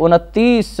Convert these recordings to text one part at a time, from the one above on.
29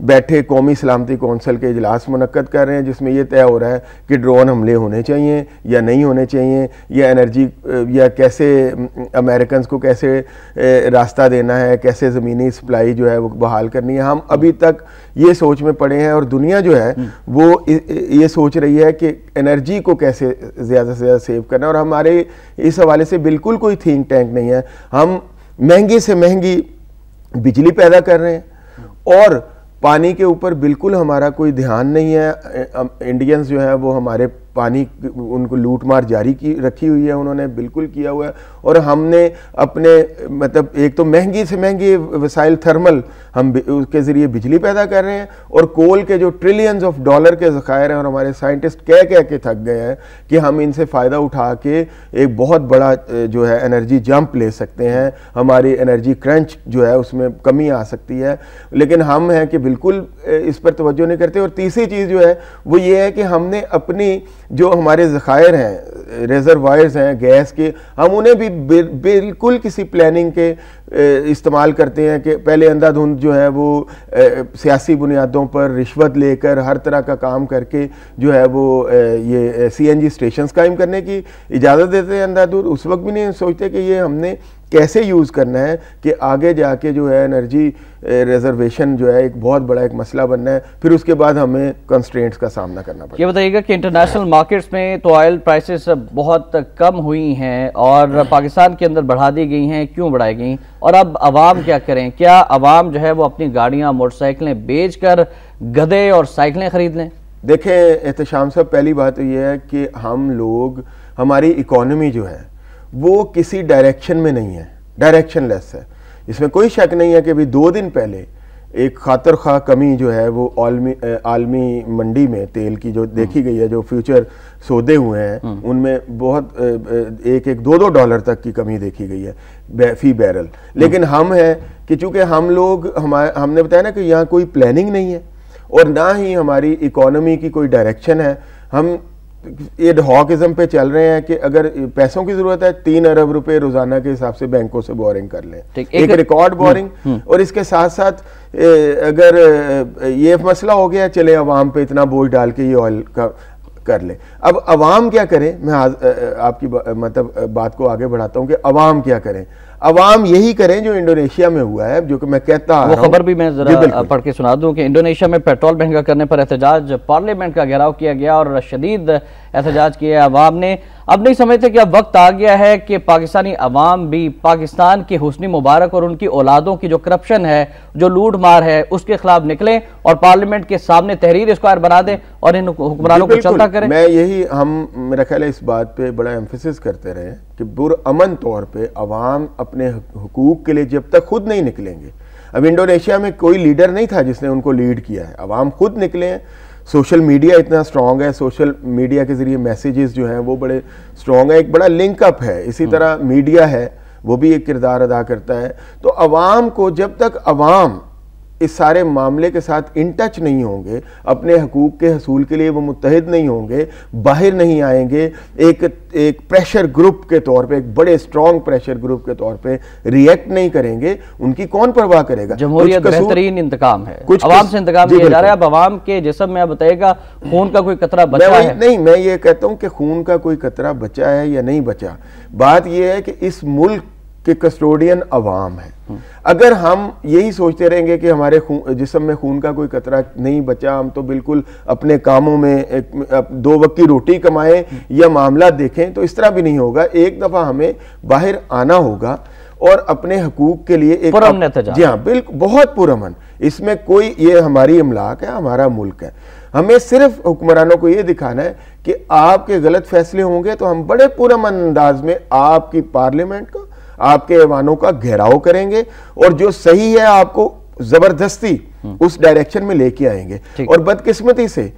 بیٹھے قومی سلامتی کونسل کے اجلاس منعقد کر رہے ہیں جس میں یہ طے ہو رہا ہے کہ ڈرون حملے ہونے چاہیے یا نہیں ہونے چاہیے, یا انرجی یا کیسے امریکنز کو کیسے راستہ دینا ہے, کیسے زمینی سپلائی جو ہے وہ بحال کرنی ہے. ہم ابھی تک یہ سوچ میں پڑے ہیں, اور دنیا جو ہے وہ یہ سوچ رہی ہے کہ انرجی کو کیسے زیادہ سے زیادہ سیو کرنا ہے, اور ہمارے اس حوالے سے بالکل کوئی تھنک ٹینک نہیں ہے. ہم مہنگی سے مہنگی بجلی پیدا کر رہے ہیں اور پانی کے اوپر بالکل ہمارا کوئی دھیان نہیں ہے. انڈینز جو ہیں وہ ہمارے پانی ان کو لوٹ مار جاری رکھی ہوئی ہے, انہوں نے بالکل کیا ہوا ہے. اور ہم نے اپنے مطلب ایک تو مہنگی سے مہنگی وسائل تھرمل ہم اس کے ذریعے بجلی پیدا کر رہے ہیں, اور کول کے جو ٹریلینز آف ڈالر کے ذخائر ہیں, اور ہمارے سائنٹسٹ کہہ کے تھک گئے ہیں کہ ہم ان سے فائدہ اٹھا کے ایک بہت بڑا جو ہے انرجی جمپ لے سکتے ہیں, ہماری انرجی کرنچ جو ہے اس میں کمی آ سکتی ہے. لیکن ہم ہیں کہ بالکل اس پر توجہ نہیں کرتے. اور تیسری چیز جو ہے وہ یہ ہے کہ ہم نے اپنی جو ہمارے ذخائر ہیں, ریزروائرز ہیں گیس کے, ہم انہیں بھی بالکل کسی پلاننگ کے استعمال کرتے ہیں کہ پہلے اندھا دھند جو ہے وہ سیاسی بنیادوں پر رشوت لے کر ہر طرح کا کام کر کے جو ہے وہ یہ سی این جی اسٹیشنز قائم کرنے کی اجازت دیتے ہیں اندھا دھند. اس وقت بھی نہیں سوچتے کہ یہ ہم نے کیسے یوز کرنا ہے کہ آگے جا کے جو ہے انرجی ریزرویشن جو ہے ایک بہت بڑا ایک مسئلہ بننا ہے, پھر اس کے بعد ہمیں کنسٹرینٹس کا سامنا کرنا پڑے. یہ بتائیے گا کہ انٹرنیشنل مارکیٹس میں تو آئل پرائسز بہت کم ہوئی ہیں اور پاکستان کے اندر بڑھا دی گئی ہیں, کیوں بڑھائی گئیں, اور اب عوام کیا کریں؟ کیا عوام جو ہے وہ اپنی گاڑیاں موٹر سائیکلیں بیچ کر گدھے اور سائیکلیں خرید لیں؟ دیکھیں احتشام صاحب, پہلی بات تو یہ ہے کہ ہم لوگ, ہماری اکانومی جو ہے وہ کسی ڈائریکشن میں نہیں ہے, ڈائریکشن لیس ہے. اس میں کوئی شک نہیں ہے کہ بھی 2 دن پہلے ایک خاطر خواہ کمی جو ہے وہ عالمی منڈی میں تیل کی جو دیکھی گئی ہے, جو فیوچر سودے ہوئے ہیں ان میں بہت $1-2 تک کی کمی دیکھی گئی ہے فی بیرل. لیکن ہم ہیں کہ چونکہ ہم لوگ, ہم نے بتایا نا کہ یہاں کوئی پلاننگ نہیں ہے اور نہ ہی ہماری اکانومی کی کوئی ڈائریکشن ہے. ہم ایڈ ہاکزم پہ چل رہے ہیں کہ اگر پیسوں کی ضرورت ہے 3 ارب روپے روزانہ کے حساب سے بینکوں سے بورنگ کر لیں, ایک ریکارڈ بورنگ. اور اس کے ساتھ ساتھ اگر یہ مسئلہ ہو گیا, چلے عوام پہ اتنا بوجھ ڈال کے یہ آئل کا کر لیں. اب عوام کیا کریں؟ میں آپ کی مطلب بات کو آگے بڑھاتا ہوں کہ عوام کیا کریں. عوام یہی کریں جو انڈونیشیا میں ہوا ہے, جو کہ میں کہتا ہوں. وہ خبر بھی میں ذرا پڑھ کے سنا دوں کہ انڈونیشیا میں پیٹرول مہنگا کرنے پر احتجاج, پارلیمنٹ کا گھیراؤ کیا گیا اور شدید احتجاج کیا عوام نے. اب نہیں سمجھتے کہ اب وقت آ گیا ہے کہ پاکستانی عوام بھی پاکستان کے حسنی مبارک اور ان کی اولادوں کی جو کرپشن ہے, جو لوٹ مار ہے, اس کے خلاف نکلیں اور پارلیمنٹ کے سامنے تحریر اسکوائر بنا دیں اور ان حکمرانوں کو چلتا کریں. میں یہی, ہم میرا خیال ہے اس بات پہ بڑا ایمفیسس کرتے رہے کہ پرامن طور پہ عوام اپنے حقوق کے لیے جب تک خود نہیں نکلیں گے. اب انڈونیشیا میں کوئی لیڈر نہیں تھا جس نے ان کو لیڈ کیا ہے, عوام خود نکلے ہیں. سوشل میڈیا اتنا سٹرونگ ہے, سوشل میڈیا کے ذریعے میسیجز جو ہیں وہ بڑے سٹرونگ ہیں, ایک بڑا لنک اپ ہے. اسی طرح میڈیا ہے وہ بھی ایک کردار ادا کرتا ہے. تو عوام کو, جب تک عوام اس سارے معاملے کے ساتھ ان ٹچ نہیں ہوں گے, اپنے حقوق کے حصول کے لیے وہ متحد نہیں ہوں گے, باہر نہیں آئیں گے, ایک پریشر گروپ کے طور پہ, ایک بڑے سٹرونگ پریشر گروپ کے طور پہ ریئیکٹ نہیں کریں گے, ان کی کون پرواہ کرے گا؟ جمہوریت بہترین انتقام ہے, عوام سے انتقام لیا جا رہا ہے. اب عوام کے جسم میں اب بتائے گا خون کا کوئی قطرہ بچا ہے؟ نہیں, میں یہ کہتا ہوں کہ خون کا کوئی قطرہ بچا ہے یا نہیں بچا. بات یہ ہے کہ اس ملک کہ کسٹوڈین عوام ہے. اگر ہم یہی سوچتے رہیں گے کہ ہمارے جسم میں خون کا کوئی قطرہ نہیں بچا, ہم تو بالکل اپنے کاموں میں 2 وقت کی روٹی کمائیں یا معاملات دیکھیں, تو اس طرح بھی نہیں ہوگا. ایک دفعہ ہمیں باہر آنا ہوگا اور اپنے حقوق کے لیے ایک پرامن احتجاج. جی ہاں بالکل, بہت پرامن. اس میں کوئی, یہ ہماری املاک ہے, ہمارا ملک ہے. ہمیں صرف حکمرانوں کو یہ دکھانا ہے کہ آپ کے غلط فیصلے ہوں گے تو ہم بڑے پرامن انداز میں آپ کی پارلیمنٹ کا, آپ کے ایوانوں کا گھیراؤ کریں گے, اور جو صحیح ہے آپ کو زبردستی اس ڈائریکشن میں لے کے آئیں گے. اور بدقسمتی سے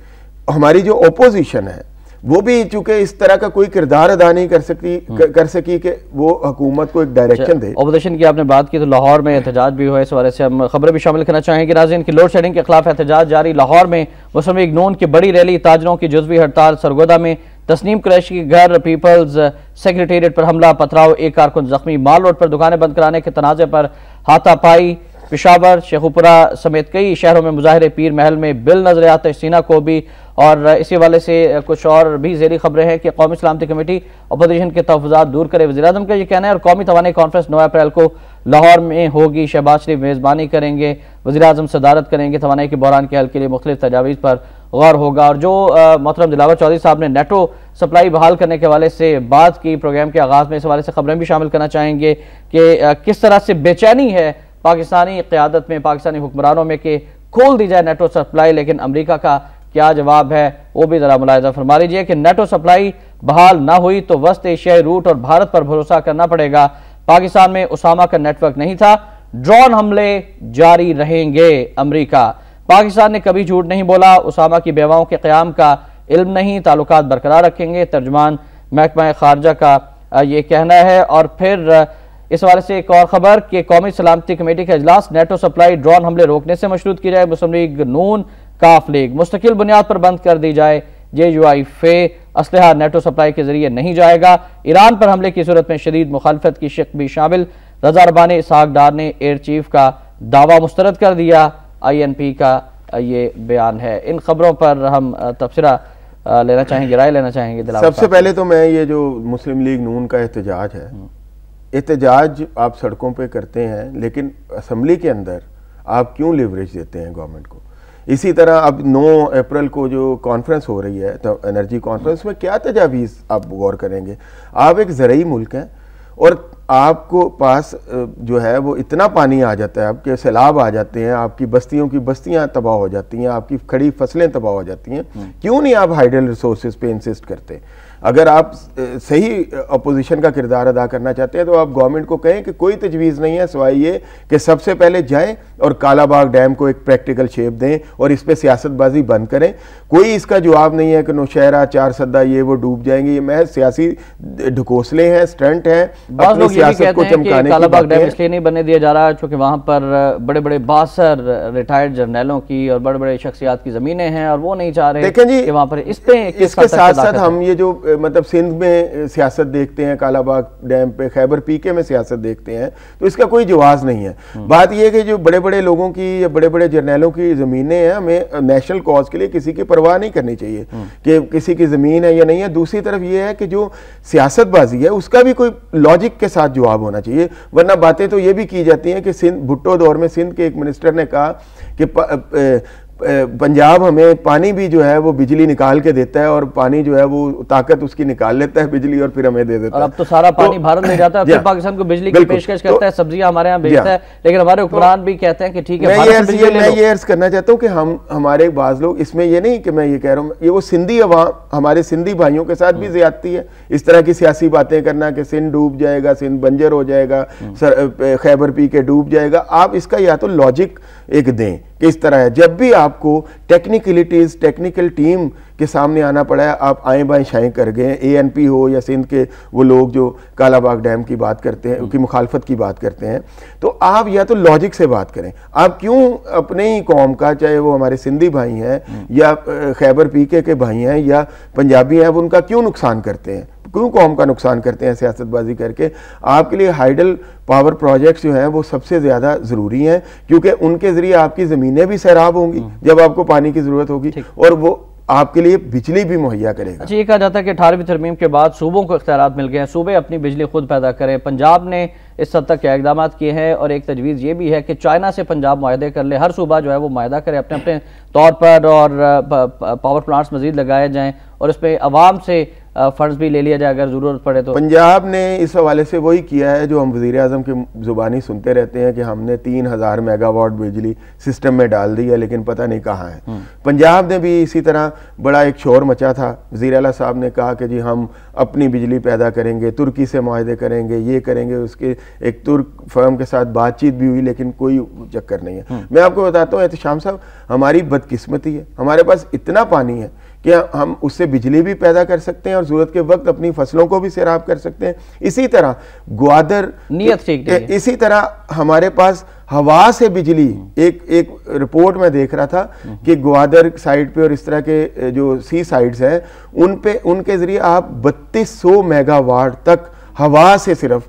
ہماری جو اپوزیشن ہے وہ بھی چونکہ اس طرح کا کوئی کردار ادا نہیں کر سکی کہ وہ حکومت کو ایک ڈائریکشن دے. اپوزیشن کی آپ نے بات کی تو لاہور میں احتجاج بھی ہوا, اس حوالے سے ہم خبریں بھی شامل کرنا چاہیں گے. ناظرین, کی لوڈ شیڈنگ کے خلاف احتجاج جاری. لاہور میں مسلم لیگ نون کی بڑی ریلی, تاجروں کی جزوی ہڑتال. سرگودا میں تسنیم قریشی کے گھر پیپلز سیکریٹریٹ پر حملہ, پتھراؤ, 1 کارکن زخمی. مال روڈ پر دکانیں بند کرانے کے تنازع پر ہاتھا پائی. پشاور، شیخوپورہ سمیت کئی شہروں میں مظاہرے، پیر محل میں بل نظر آتا ہے، سینا کو بھی، اور اسی والے سے کچھ اور بھی ذیلی خبریں ہیں کہ قومی سلامتی کمیٹی اپوزیشن کے تحفظات دور کرے، وزیراعظم کا یہ کہنا ہے، اور قومی توانائی کانفرنس 9 اپریل کو لاہور میں ہوگی، شہباز شریف میزبانی کریں گے، وزیراعظم صدارت کریں گے، توانائی کے بحران کے حل کے لیے مختلف تجاویز پر غور ہوگا۔ اور جو محترم دلاور چودھری صاحب نے نیٹو سپلائی بحال کرنے کے حوالے سے بات کی پروگرام کے آغاز میں، اس حوالے سے خبریں بھی شامل کرنا چاہیں گے کہ کس طرح سے بے چینی ہے پاکستانی قیادت میں، پاکستانی حکمرانوں میں کہ کھول دی جائے نیٹو سپلائی، لیکن امریکہ کا کیا جواب ہے وہ بھی ذرا ملاحظہ فرما لیجئے کہ نیٹو سپلائی بحال نہ ہوئی تو وسط ایشیائی روٹ اور بھارت پر بھروسہ کرنا پڑے گا، پاکستان میں اسامہ کا نیٹ ورک نہیں تھا، ڈرون حملے جاری رہیں گے، امریکہ پاکستان نے کبھی جھوٹ نہیں بولا، اسامہ کی بیواؤں کے قیام کا علم نہیں، تعلقات برقرار رکھیں گے، ترجمان محکمہ خارجہ کا یہ کہنا ہے۔ اور پھر اس حوالے سے ایک اور خبر کہ قومی سلامتی کمیٹی کا اجلاس نیٹو سپلائی ڈرون حملے روکنے سے مشروط کی جائے، مسلم لیگ نون کاف لیگ مستقل بنیاد پر بند کر دی جائے، JUI فے اسلحہ نیٹو سپلائی کے ذریعے نہیں جائے گا، ایران پر حملے کی صورت میں شدید مخالفت کی شق بھی شامل، رضا ربانی اسحاق ڈار نے ایئر چیف کا دعویٰ مسترد کر دیا، INP کا یہ بیان ہے۔ ان خبروں پر ہم تبصرہ لینا چاہیں گے، رائے لینا چاہیں گے دلاور صاحب۔ سب سے پہلے تو میں یہ جو مسلم لیگ نون کا احتجاج ہے، احتجاج آپ سڑکوں پہ کرتے ہیں، لیکن اسمبلی کے اندر آپ کیوں لیوریج دیتے ہیں گورنمنٹ کو؟ اسی طرح اب 9 اپریل کو جو کانفرنس ہو رہی ہے تو انرجی کانفرنس میں کیا تجاویز آپ غور کریں گے؟ آپ ایک زرعی ملک ہیں اور آپ کو پاس جو ہے وہ اتنا پانی آ جاتا ہے، آپ کے سیلاب آ جاتے ہیں، آپ کی بستیوں کی بستیاں تباہ ہو جاتی ہیں، آپ کی کھڑی فصلیں تباہ ہو جاتی ہیں، کیوں نہیں آپ ہائیڈل ریسورسز پہ انسسٹ کرتے؟ اگر آپ صحیح اپوزیشن کا کردار ادا کرنا چاہتے ہیں تو آپ گورنمنٹ کو کہیں کہ کوئی تجویز نہیں ہے سوائے یہ کہ سب سے پہلے جائیں اور کالا باغ ڈیم کو ایک پریکٹیکل شیپ دیں اور اس پہ سیاست بازی بند کریں۔ کوئی اس کا جواب نہیں ہے کہ نوشہرہ، چار سدہ یہ وہ ڈوب جائیں گے، یہ محض سیاسی ڈھکوسلے ہیں، سٹنٹ ہیں، اپنی سیاست کو چمکانے کی کالا باغ ڈیم باتیں۔ اس لیے نہیں بننے دیا جا رہا چونکہ وہاں پر بڑے بڑے 62 ریٹائرڈ جرنیلوں کی اور بڑے بڑے شخصیات کی زمینیں ہیں اور وہ نہیں چاہ رہے کہ وہاں پر اس پہ اس کے ساتھ ساتھ ہم یہ جو مطلب سندھ میں سیاست دیکھتے ہیں، کالا باغ ڈیم پہ، خیبر PK میں سیاست دیکھتے ہیں، تو اس کا کوئی جواز نہیں ہے۔ بات یہ ہے کہ جو بڑے بڑے لوگوں کی یا بڑے بڑے جرنیلوں کی زمینیں ہیں، ہمیں نیشنل کاز کے لیے کسی کی پرواہ نہیں کرنی چاہیے کہ کسی کی زمین ہے یا نہیں ہے۔ دوسری طرف یہ ہے کہ جو سیاست بازی ہے اس کا بھی کوئی لاجک کے ساتھ جواب ہونا چاہیے، ورنہ باتیں تو یہ بھی کی جاتی ہیں کہ بھٹو دور میں سندھ کے ایک منسٹر نے کہا کہ پنجاب ہمیں پانی بھی جو ہے وہ بجلی نکال کے دیتا ہے اور پانی جو ہے وہ طاقت اس کی نکال لیتا ہے بجلی اور پھر ہمیں دے دیتا ہے، اور اب تو سارا پانی بھارت لے جاتا ہے، پھر پاکستان کو بجلی کی پیشکش کرتا ہے، سبزیاں ہمارے ہاں بیچتا ہے، لیکن ہمارے حکمران بھی کہتے ہیں کہ ٹھیک ہے میں یہ عرض کرنا چاہتا ہوں کہ ہمارے بعض لوگ اس میں یہ نہیں کہ میں یہ کہہ رہا ہوں، یہ وہ سندھی عوام، ہمارے سندھی بھائیوں کے ساتھ بھی زیادتی ہے، اس طرح کی سیاسی باتیں کرنا کہ سندھ ڈوب جائے گا، سندھ بنجر ہو جائے گا، خیبر PK ڈوب جائے گا۔ آپ اس کا یا تو لاجک ایک دیں کہ اس طرح ہے، جب بھی آپ کو ٹیکنیکلٹیز، ٹیکنیکل ٹیم کے سامنے آنا پڑا ہے، آپ آئیں بائیں شائیں کر گئے، ANP ہو یا سندھ کے وہ لوگ جو کالا باغ ڈیم کی بات کرتے ہیں، کی مخالفت کی بات کرتے ہیں، تو آپ یا تو لاجک سے بات کریں۔ آپ کیوں اپنے ہی قوم کا، چاہے وہ ہمارے سندھی بھائی ہیں یا خیبر PK کے بھائی ہیں یا پنجابی ہیں، وہ ان کا کیوں نقصان کرتے ہیں، کیوں قوم کا نقصان کرتے ہیں سیاست بازی کر کے؟ آپ کے لیے ہائیڈل پاور پروجیکٹس جو ہیں وہ سب سے زیادہ ضروری ہیں، کیونکہ ان کے ذریعے آپ کی زمینیں بھی سیراب ہوں گی جب آپ کو پانی کی ضرورت ہوگی، اور وہ آپ کے لیے بجلی بھی مہیا کرے گا۔ اچھا، یہ کہا جاتا ہے کہ 18ویں ترمیم کے بعد صوبوں کو اختیارات مل گئے ہیں، صوبے اپنی بجلی خود پیدا کریں۔ پنجاب نے اس حد تک اقدامات کیے ہیں اور ایک تجویز یہ بھی ہے کہ چائنا سے پنجاب معاہدے کر لے، ہر صوبہ جو ہے وہ معاہدہ کرے اپنے اپنے طور پر، اور پاور پلانٹس مزید لگائے جائیں اور اس پہ عوام سے فنڈز بھی لے لیا جائے اگر ضرورت پڑے تو۔ پنجاب نے اس حوالے سے وہی کیا ہے جو ہم وزیر اعظم کی زبانی سنتے رہتے ہیں کہ ہم نے 3000 میگا واٹ بجلی سسٹم میں ڈال دی ہے، لیکن پتہ نہیں کہاں ہے۔ پنجاب نے بھی اسی طرح بڑا ایک شور مچا تھا، وزیر اعلیٰ صاحب نے کہا کہ جی ہم اپنی بجلی پیدا کریں گے، ترکی سے معاہدے کریں گے، یہ کریں گے، اس کے ایک ترک فرم کے ساتھ بات چیت بھی ہوئی لیکن کوئی چکر نہیں ہے۔ میں آپ کو بتاتا ہوں احتشام صاحب، ہماری بدقسمتی ہے، ہمارے پاس اتنا پانی ہے کہ ہم اس سے بجلی بھی پیدا کر سکتے ہیں اور ضرورت کے وقت اپنی فصلوں کو بھی سیراب کر سکتے ہیں۔ اسی طرح گوادر، اسی طرح ہمارے پاس ہوا سے بجلی، ایک رپورٹ میں دیکھ رہا تھا کہ گوادر سائٹ پہ اور اس طرح کے جو سی سائٹس ہیں ان کے ذریعے آپ 3200 میگا واٹ تک ہوا سے صرف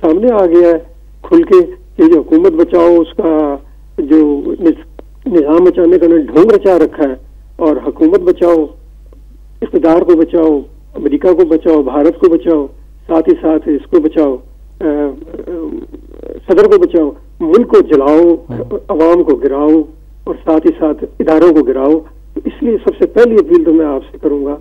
سامنے آ گیا ہے کھل کے کہ جو حکومت بچاؤ اس کا جو نظام بچانے کا ڈھونگ رچا رکھا ہے، اور حکومت بچاؤ، اقتدار کو بچاؤ، امریکہ کو بچاؤ، بھارت کو بچاؤ، ساتھ ہی ساتھ اس کو بچاؤ، صدر کو بچاؤ، ملک کو جلاؤ، عوام کو گراؤ اور ساتھ ہی ساتھ اداروں کو گراؤ. اس لیے سب سے پہلی اپیل تو میں آپ سے کروں گا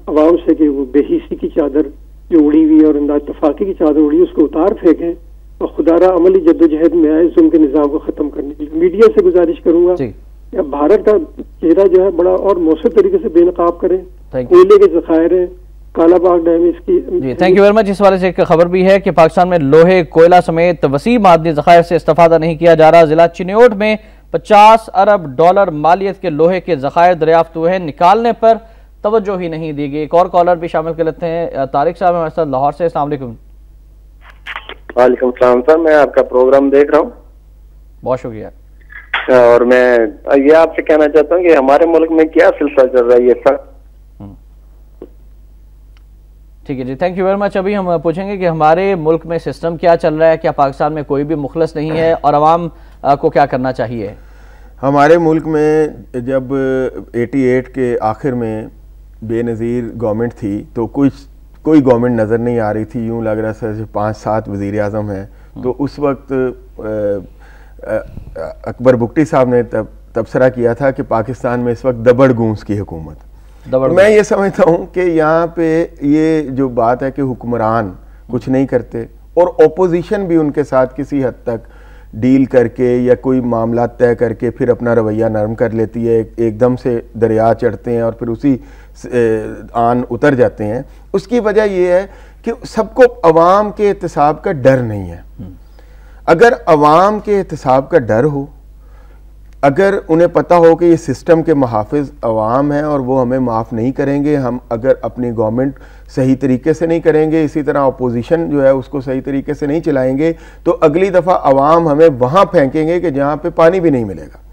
عوام سے کہ وہ بے حسی کی چادر جو اڑی ہوئی اور اتفاقی کی چادر اڑی اس کو اتار پھینکیں اور خدارہ عملی جدوجہد میں آئے ظلم کے نظام کو ختم کرنے کے لیے. میڈیا سے گزارش کروں گا کہ بھارت کا چہرہ جو ہے بڑا اور مؤثر طریقے سے بے نقاب کریں. کوئلے کے ذخائر ہیں، کالا باغ ڈیم اس کی. جی تھینک یو ویری مچ. اس والے سے ایک خبر بھی ہے کہ پاکستان میں لوہے، کوئلہ سمیت وسیع معدنی ذخائر سے استفادہ نہیں کیا جا رہا. ضلع چنیوٹ میں 50 ارب ڈالر مالیت کے لوہے کے ذخائر دریافت ہوئے ہیں، نکالنے پر توجہ ہی نہیں دی گئی. ایک اور کالر بھی شامل کر لیتے ہیں. طارق صاحب ہمارے ساتھ لاہور سے. السلام علیکم. وعلیکم السلام سر، میں آپ کا پروگرام دیکھ رہا ہوں. بہت شکریہ. اور میں یہ آپ سے کہنا چاہتا ہوں کہ ہمارے ملک میں کیا سلسلہ چل رہا ہے یہ سر. ٹھیک ہے جی، تھینک یو ویری مچ. ابھی ہم پوچھیں گے کہ ہمارے ملک میں سسٹم کیا چل رہا ہے، کیا پاکستان میں کوئی بھی مخلص نہیں ہے اور عوام کو کیا کرنا چاہیے؟ ہمارے ملک میں جب 88 کے آخر میں بے نظیر گورنمنٹ تھی تو کوئی گورنمنٹ نظر نہیں آ رہی تھی. یوں لگ رہا تھا 5-7 وزیر اعظم ہیں. تو اس وقت اکبر بگٹی صاحب نے تبصرہ کیا تھا کہ پاکستان میں اس وقت دبڑ گونس کی حکومت. میں یہ سمجھتا ہوں کہ یہاں پہ یہ جو بات ہے کہ حکمران کچھ نہیں کرتے اور اپوزیشن بھی ان کے ساتھ کسی حد تک ڈیل کر کے یا کوئی معاملات طے کر کے پھر اپنا رویہ نرم کر لیتی ہے، ایک دم سے دریا چڑھتے ہیں اور پھر اسی آن اتر جاتے ہیں. اس کی وجہ یہ ہے کہ سب کو عوام کے احتساب کا ڈر نہیں ہے. اگر عوام کے احتساب کا ڈر ہو، اگر انہیں پتہ ہو کہ یہ سسٹم کے محافظ عوام ہیں اور وہ ہمیں معاف نہیں کریں گے، ہم اگر اپنی گورنمنٹ صحیح طریقے سے نہیں کریں گے، اسی طرح اپوزیشن جو ہے اس کو صحیح طریقے سے نہیں چلائیں گے، تو اگلی دفعہ عوام ہمیں وہاں پھینکیں گے کہ جہاں پہ پانی بھی نہیں ملے گا.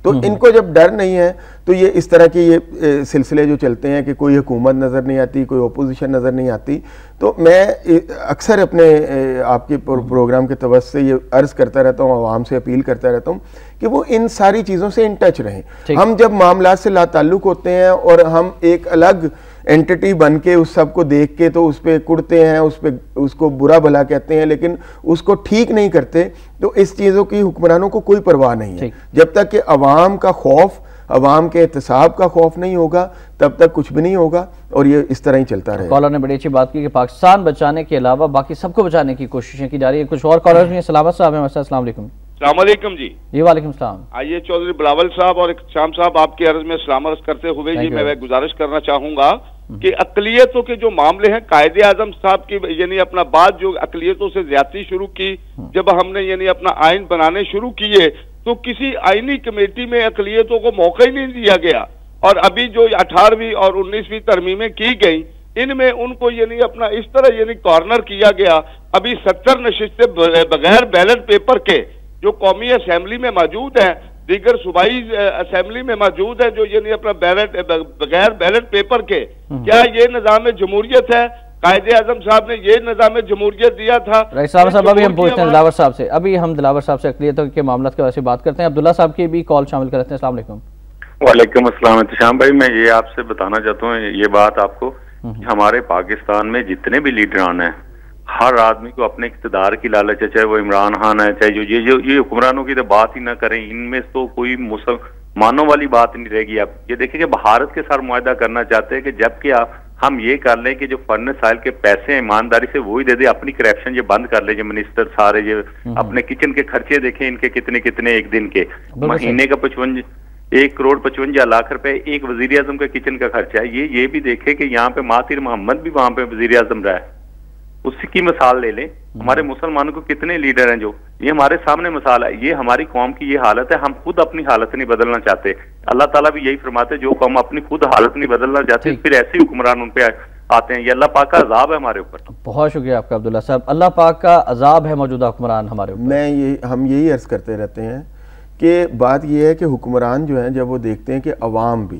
تو ان کو جب ڈر نہیں ہے تو یہ اس طرح کے یہ سلسلے جو چلتے ہیں کہ کوئی حکومت نظر نہیں آتی، کوئی اپوزیشن نظر نہیں آتی. تو میں اکثر اپنے آپ کے پروگرام کے توسط سے یہ عرض کرتا رہتا ہوں، عوام سے اپیل کرتا رہتا ہوں کہ وہ ان ساری چیزوں سے ان ٹچ رہیں. ہم جب معاملات سے لا تعلق ہوتے ہیں اور ہم ایک الگ اینٹی بن کے اس سب کو دیکھ کے تو اس پہ کڑتے ہیں، اس کو برا بھلا کہتے ہیں، لیکن اس کو ٹھیک نہیں کرتے. تو اس چیزوں کی حکمرانوں کو کوئی پرواہ نہیں ہے. جب تک کہ عوام کا خوف، عوام کے احتساب کا خوف نہیں ہوگا تب تک کچھ بھی نہیں ہوگا اور یہ اس طرح ہی چلتا رہے. کالر نے بڑی اچھی بات کی کہ پاکستان بچانے کے علاوہ باقی سب کو بچانے کی کوششیں کی جا رہی ہیں. کچھ اور کالر بھی ہیں. سلامت صاحب ہیں. السلام علیکم. السلام علیکم. جی جی وعلیکم السلام. آئیے چودھری بلاول صاحب اور شام صاحب آپ کی عرض میں سلام عرض کرتے ہوئے جی میں گزارش کرنا چاہوں گا کہ اقلیتوں کے جو معاملے ہیں، قائد اعظم صاحب کی یعنی اپنا بات جو اقلیتوں سے زیادتی شروع کی، جب ہم نے یعنی اپنا آئین بنانے شروع کیے تو کسی آئینی کمیٹی میں اقلیتوں کو موقع ہی نہیں دیا گیا. اور ابھی جو 18ویں اور 19ویں ترمیمیں کی گئیں ان میں ان کو یعنی اپنا اس طرح یعنی کارنر کیا گیا. ابھی 70 نشستیں بغیر بیلٹ پیپر کے جو قومی اسمبلی میں موجود ہیں، دیگر صوبائی اسمبلی میں موجود ہے، جو یعنی اپنا بغیر بیلٹ پیپر کے، کیا یہ نظام جمہوریت ہے؟ قائد اعظم صاحب نے یہ نظام جمہوریت دیا تھا. اسلام صاحب ابھی ہم پوچھتے ہیں دلاور صاحب سے، ابھی ہم دلاور صاحب سے اقلیتوں کے معاملات کے بارے میں بات کرتے ہیں. عبداللہ صاحب کی بھی کال شامل کرتے ہیں. السلام علیکم. وعلیکم السلام. احتشام بھائی میں یہ آپ سے بتانا چاہتا ہوں یہ بات آپ کو کہ ہمارے پاکستان میں جتنے بھی لیڈران ہیں، ہر آدمی کو اپنے اقتدار کی لالچ ہے، چاہے وہ عمران خان ہے، چاہے جو یہ حکمرانوں کی تو بات ہی نہ کریں، ان میں تو کوئی مسلمانوں والی بات نہیں رہے گی. آپ یہ دیکھیں کہ بھارت کے ساتھ معاہدہ کرنا چاہتے ہیں کہ جبکہ ہم یہ کر لیں کہ جو فن سائل کے پیسے ہیں ایمانداری سے وہی دے دیں، اپنی کرپشن یہ بند کر لیں. جو منسٹر سارے یہ اپنے کچن کے خرچے دیکھیں ان کے کتنے ایک دن کے، مہینے کا 1,55,00,000 روپے ایک وزیر اعظم کا کچن کا خرچہ ہے. یہ بھی دیکھیں کہ یہاں پہ مہاتیر محمد بھی وہاں پہ وزیر اعظم رہا ہے، اسی کی مثال لے لیں. ہمارے مسلمانوں کو کتنے لیڈر ہیں جو یہ ہمارے سامنے مثال ہے. یہ ہماری قوم کی یہ حالت ہے، ہم خود اپنی حالت نہیں بدلنا چاہتے. اللہ تعالیٰ بھی یہی فرماتے جو قوم اپنی خود حالت نہیں بدلنا چاہتے پھر ایسے حکمران ان پہ آتے ہیں. یہ اللہ پاک کا عذاب ہے ہمارے اوپر. بہت شکریہ آپ کا عبداللہ صاحب. اللہ پاک کا عذاب ہے موجودہ حکمران ہمارے اوپر. ہم یہی عرض کرتے رہتے ہیں کہ بات یہ ہے کہ حکمران جو ہیں جب وہ دیکھتے ہیں کہ عوام بھی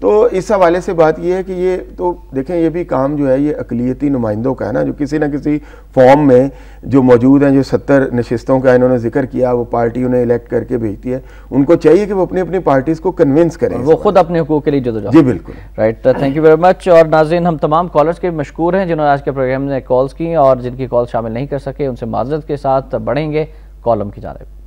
تو اس حوالے سے بات یہ ہے کہ یہ تو دیکھیں یہ بھی کام جو ہے یہ اقلیتی نمائندوں کا ہے نا، جو کسی نہ کسی فارم میں جو موجود ہیں، جو 70 نشستوں کا انہوں نے ذکر کیا، وہ پارٹی انہیں الیکٹ کر کے بھیجتی ہے، ان کو چاہیے کہ وہ اپنی اپنی پارٹیز کو کنونس کریں، وہ خود اپنے حقوق کے لیے جدوجہد۔ جی بالکل، right, thank you very much. اور ناظرین، ہم تمام کالرز کے مشکور ہیں جنہوں نے آج کے پروگرام میں کالز کی، اور جن کی کال شامل نہیں کر سکے ان سے معذرت کے ساتھ بڑھیں گے کالم کی جانب۔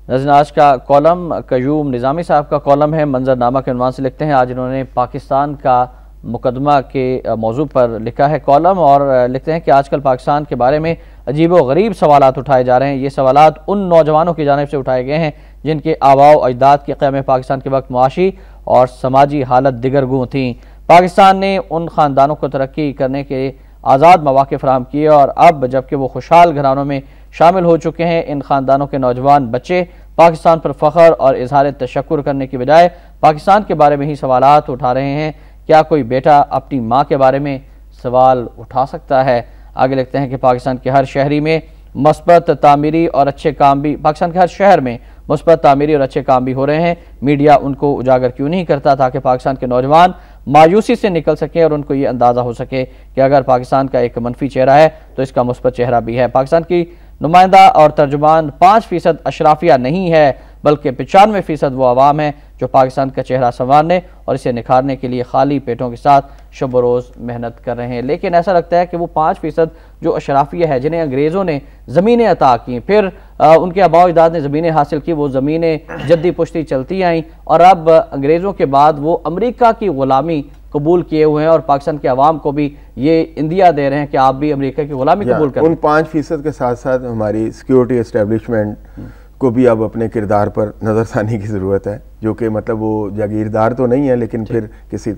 ناظرین، آج کا کالم قیوم نظامی صاحب کا کالم ہے، منظرنامہ کے عنوان سے لکھتے ہیں۔ آج انہوں نے پاکستان کا مقدمہ کے موضوع پر لکھا ہے کالم، اور لکھتے ہیں کہ آج کل پاکستان کے بارے میں عجیب و غریب سوالات اٹھائے جا رہے ہیں۔ یہ سوالات ان نوجوانوں کی جانب سے اٹھائے گئے ہیں جن کے آباء و اجداد کے قیام پاکستان کے وقت معاشی اور سماجی حالت دیگر گوں تھیں۔ پاکستان نے ان خاندانوں کو ترقی کرنے کے آزاد مواقع فراہم کیے، اور اب جبکہ وہ خوشحال گھرانوں میں شامل ہو چکے ہیں، ان خاندانوں کے نوجوان بچے پاکستان پر فخر اور اظہار تشکر کرنے کی بجائے پاکستان کے بارے میں ہی سوالات اٹھا رہے ہیں۔ کیا کوئی بیٹا اپنی ماں کے بارے میں سوال اٹھا سکتا ہے؟ آگے لکھتے ہیں کہ پاکستان کے ہر شہری میں مثبت تعمیری اور اچھے کام بھی پاکستان کے ہر شہر میں مثبت تعمیری اور اچھے کام بھی ہو رہے ہیں، میڈیا ان کو اجاگر کیوں نہیں کرتا تاکہ پاکستان کے نوجوان مایوسی سے نکل سکیں اور ان کو یہ اندازہ ہو سکے کہ اگر پاکستان کا ایک منفی چہرہ ہے تو اس کا مثبت چہرہ بھی ہے۔ پاکستان کی نمائندہ اور ترجمان 5% اشرافیہ نہیں ہے، بلکہ 95% وہ عوام ہیں جو پاکستان کا چہرہ سنوارنے اور اسے نکھارنے کے لیے خالی پیٹوں کے ساتھ شب و روز محنت کر رہے ہیں۔ لیکن ایسا لگتا ہے کہ وہ 5% جو اشرافیہ ہے، جنہیں انگریزوں نے زمینیں عطا کی، پھر ان کے آباء و اجداد نے زمینیں حاصل کی، وہ زمینیں جدی پشتی چلتی آئیں، اور اب انگریزوں کے بعد وہ امریکہ کی غلامی قبول کیے ہوئے ہیں، اور پاکستان کے عوام کو بھی یہ اندیا دے رہے ہیں کہ آپ بھی امریکہ کی غلامی قبول کریں۔ ان 5% کے ساتھ ساتھ ہماری سیکیورٹی اسٹیبلشمنٹ کو بھی اب اپنے کردار پر نظر ثانی کی ضرورت ہے، جو کہ مطلب وہ جاگیردار تو نہیں ہے، لیکن پھر کسی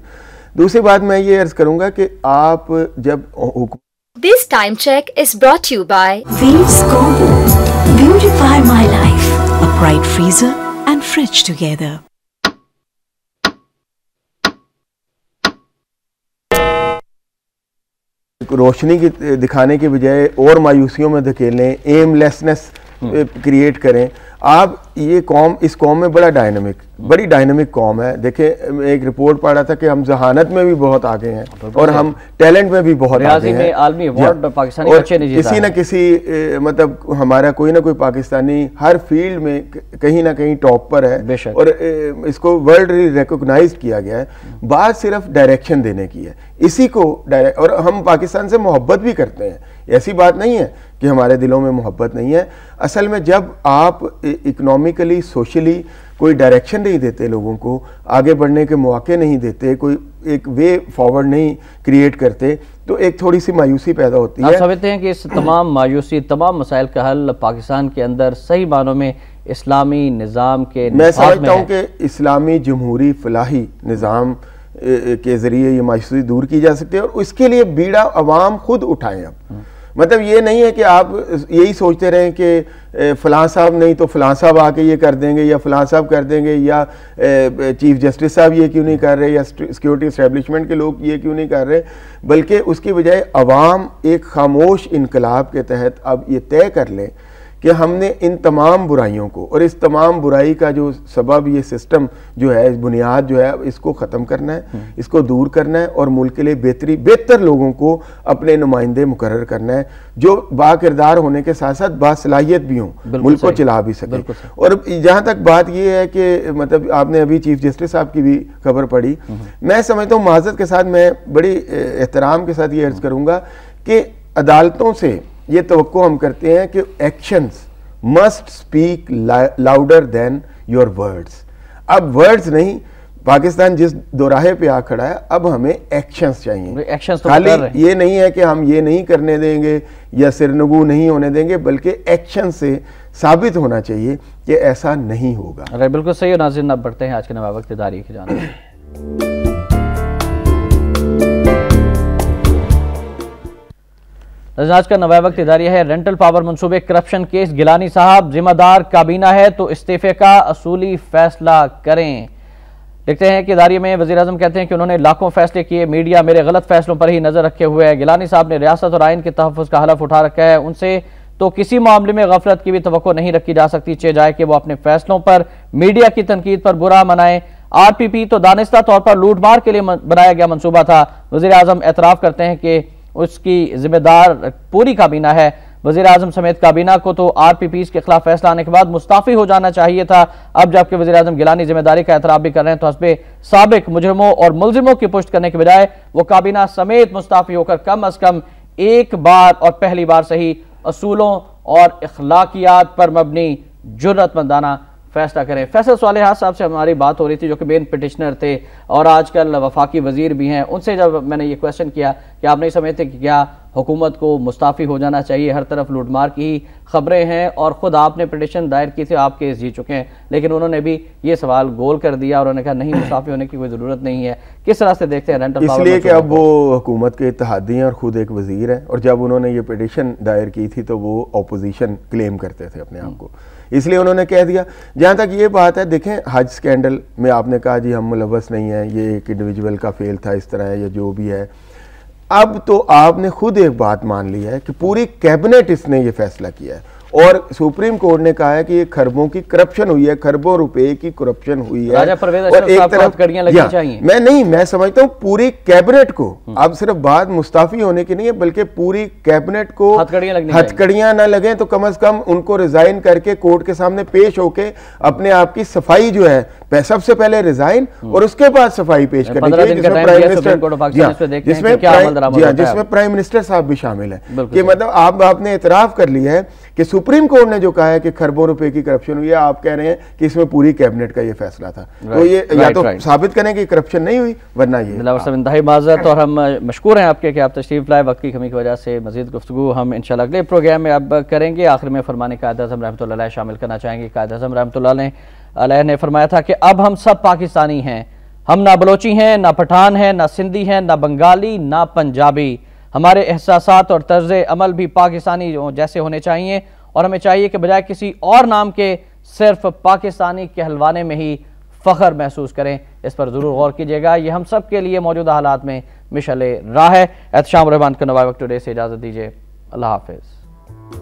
دوسری بات میں یہ عرض کروں گا کہ آپ جب This time check is brought to you by Waves Combo. Beautify my life. A bright freezer and fridge together. روشنی کی دکھانے کے بجائے اور مایوسیوں میں دھکیلیں، ایم لیسنس کریٹ کریں۔ آپ یہ قوم، اس قوم میں بڑی ڈائنامک قوم ہے۔ دیکھیں ایک رپورٹ پڑھا تھا کہ ہم ذہانت میں بھی بہت آگے ہیں اور ہم ٹیلنٹ میں بھی بہت آگے ہیں، اور کسی نہ کسی مطلب ہمارا کوئی نہ کوئی پاکستانی ہر فیلڈ میں کہیں نہ کہیں ٹاپ پر ہے، اور اس کو ورلڈ ریکگنائز کیا گیا ہے۔ بات صرف ڈائریکشن دینے کی ہے، اسی کو اور ہم پاکستان سے محبت بھی کرتے ہیں، ایسی بات نہیں ہے کہ ہمارے دلوں میں محبت نہیں ہے۔ اصل میں جب آپ اکنامکلی سوشلی کوئی ڈائریکشن نہیں دیتے، لوگوں کو آگے بڑھنے کے مواقع نہیں دیتے، کوئی ایک وے فارورڈ نہیں کریٹ کرتے، تو ایک تھوڑی سی مایوسی پیدا ہوتی ہے۔ آپ سمجھتے ہیں کہ اس تمام مایوسی، تمام مسائل کا حل پاکستان کے اندر صحیح معنوں میں اسلامی نظام کے میں سمجھتا ہوں کہ اسلامی جمہوری فلاحی نظام کے ذریعے یہ مایوسی دور کی جا سکتی ہے، اور اس کے لیے بیڑا عوام خود اٹھائیں۔ اب مطلب یہ نہیں ہے کہ آپ یہی سوچتے رہیں کہ فلاں صاحب نہیں تو فلاں صاحب آ کے یہ کر دیں گے، یا فلاں صاحب کر دیں گے، یا چیف جسٹس صاحب یہ کیوں نہیں کر رہے، یا سیکیورٹی اسٹیبلشمنٹ کے لوگ یہ کیوں نہیں کر رہے، بلکہ اس کی بجائے عوام ایک خاموش انقلاب کے تحت اب یہ طے کر لیں کہ ہم نے ان تمام برائیوں کو، اور اس تمام برائی کا جو سبب یہ سسٹم جو ہے، بنیاد جو ہے، اس کو ختم کرنا ہے، اس کو دور کرنا ہے، اور ملک کے لیے بہتر لوگوں کو اپنے نمائندے مقرر کرنا ہے، جو با کردار ہونے کے ساتھ ساتھ باصلاحیت بھی ہوں، ملک کو چلا بھی سکے۔ اور جہاں تک بات یہ ہے کہ مطلب آپ نے ابھی چیف جسٹس صاحب کی بھی خبر پڑھی، میں سمجھتا ہوں معذرت کے ساتھ میں بڑی احترام کے ساتھ یہ عرض کروں گا کہ عدالتوں سے یہ توقع ہم کرتے ہیں کہ actions must speak louder than your words. اب ورڈز نہیں، پاکستان جس دوراہے پہ آ کھڑا ہے، اب ہمیں ایکشنز چاہیے، خالی یہ نہیں ہے کہ ہم یہ نہیں کرنے دیں گے یا سرنگو نہیں ہونے دیں گے، بلکہ ایکشن سے ثابت ہونا چاہیے کہ ایسا نہیں ہوگا۔ بالکل صحیح۔ ناظرین، اب بڑھتے ہیں آج کے نواب وقت اداری کی جانب۔ آج کا نواب وقت اداریہ ہے رینٹل پاور منصوبے کرپشن کیس۔ گیلانی صاحب ذمہ دار کابینہ ہے تو استعفے کا اصولی فیصلہ کریں۔ لکھتے ہیں کہ اداریہ میں وزیراعظم کہتے ہیں کہ انہوں نے لاکھوں فیصلے کیے، میڈیا میرے غلط فیصلوں پر ہی نظر رکھے ہوئے ہے۔ گیلانی صاحب نے ریاست اور آئین کے تحفظ کا حلف اٹھا رکھا ہے، ان سے تو کسی معاملے میں غفلت کی بھی توقع نہیں رکھی جا سکتی، چاہے جائے کہ وہ اپنے فیصلوں پر میڈیا کی تنقید پر برا منائیں۔ آر پی پی تو دانستہ طور پر لوٹ مار کے لیے بنایا گیا منصوبہ تھا۔ وزیر اعظم اعتراف کرتے ہیں کہ اس کی ذمہ دار پوری کابینہ ہے۔ وزیر اعظم سمیت کابینہ کو تو آر پی پیز کے خلاف فیصلہ آنے کے بعد مستعفی ہو جانا چاہیے تھا۔ اب جبکہ وزیر اعظم گیلانی ذمہ داری کا اعتراف بھی کر رہے ہیں تو حسب سابق مجرموں اور ملزموں کی پشت کرنے کے بجائے وہ کابینہ سمیت مستعفی ہو کر کم از کم ایک بار اور پہلی بار صحیح اصولوں اور اخلاقیات پر مبنی جرأت مندانہ فیصلہ کریں۔ فیصل صالحہ صاحب سے ہماری بات ہو رہی تھی جو کہ مین پٹیشنر تھے اور آج کل وفاقی وزیر بھی ہیں، ان سے جب میں نے یہ کویسچن کیا کہ آپ نہیں سمجھتے کہ کیا حکومت کو مستعفی ہو جانا چاہیے، ہر طرف لوٹ مار کی خبریں ہیں اور خود آپ نے پٹیشن دائر کی تھی، آپ کیس جیت چکے ہیں، لیکن انہوں نے بھی یہ سوال گول کر دیا اور انہوں نے کہا نہیں مستعفی ہونے کی کوئی ضرورت نہیں ہے۔ کس طرح سے دیکھتے ہیں رینٹل پاور؟ اس لیے کہ اب وہ حکومت کے اتحادی ہیں اور خود ایک وزیر ہیں، اور جب انہوں نے یہ پٹیشن دائر کی تھی تو وہ اپوزیشن کلیم کرتے تھے اپنے آپ کو، اس لیے انہوں نے کہہ دیا۔ جہاں تک یہ بات ہے، دیکھیں حج سکینڈل میں آپ نے کہا جی ہم ملوث نہیں ہیں، یہ ایک انڈیویجول کا فیل تھا، اس طرح ہے یا جو بھی ہے، اب تو آپ نے خود ایک بات مان لی ہے کہ پوری کیبنٹ اس نے یہ فیصلہ کیا ہے اور سپریم کورٹ نے کہا ہے کہ یہ خربوں کی کرپشن ہوئی ہے، خربوں روپے کی کرپشن ہوئی ہے، اور ایک طرف میں سمجھتا ہوں پوری کیبنٹ کو، اب صرف بات مستعفی ہونے کی نہیں ہے بلکہ پوری کیبنٹ کو ہتھکڑیاں نہ لگیں تو کم از کم ان کو ریزائن کر کے کورٹ کے سامنے پیش ہو کے اپنے آپ کی صفائی جو ہے سب سے پہلے ریزائن اور اس کے بعد صفائی پیش کرنی چاہیے، جس میں پرائم منسٹر صاحب بھی شامل ہیں، کہ مطلب آپ نے اعتراف کر لیا ہے کہ سپریم کورٹ نے جو کہا ہے کہ خربوں روپے کی کرپشن ہوئی ہے، آپ کہہ رہے ہیں کہ اس میں پوری کیبنٹ کا یہ فیصلہ تھا، تو یہ یا تو ثابت کریں کہ کرپشن نہیں ہوئی ورنہ یہ دلاور صاحب انتہائی معذرت، اور ہم مشکور ہیں آپ کے کہ آپ تشریف لائے، وقت کی کمی کی وجہ سے مزید گفتگو ہم انشاءاللہ اگلے پروگرام میں اب کریں گے۔ آخر میں فرمان قائد اعظم رحمۃ اللہ علیہ شامل کرنا چاہیں گے۔ قائد اعظم رحمۃ اللہ علیہ نے فرمایا تھا کہ اب ہم سب پاکستانی ہیں، ہم نہ بلوچی ہیں، نہ پٹھان ہیں، نہ سندھی ہیں، نہ بنگالی، نہ پنجابی، ہمارے احساسات اور طرز عمل بھی پاکستانی جیسے ہونے چاہیے اور ہمیں چاہیے کہ بجائے کسی اور نام کے صرف پاکستانی کہلوانے میں ہی فخر محسوس کریں۔ اس پر ضرور غور کیجیے گا، یہ ہم سب کے لیے موجودہ حالات میں مشعل راہ ہے۔ احتشام الرحمان کو نوائے وقت ٹوڈے سے اجازت دیجیے، اللہ حافظ۔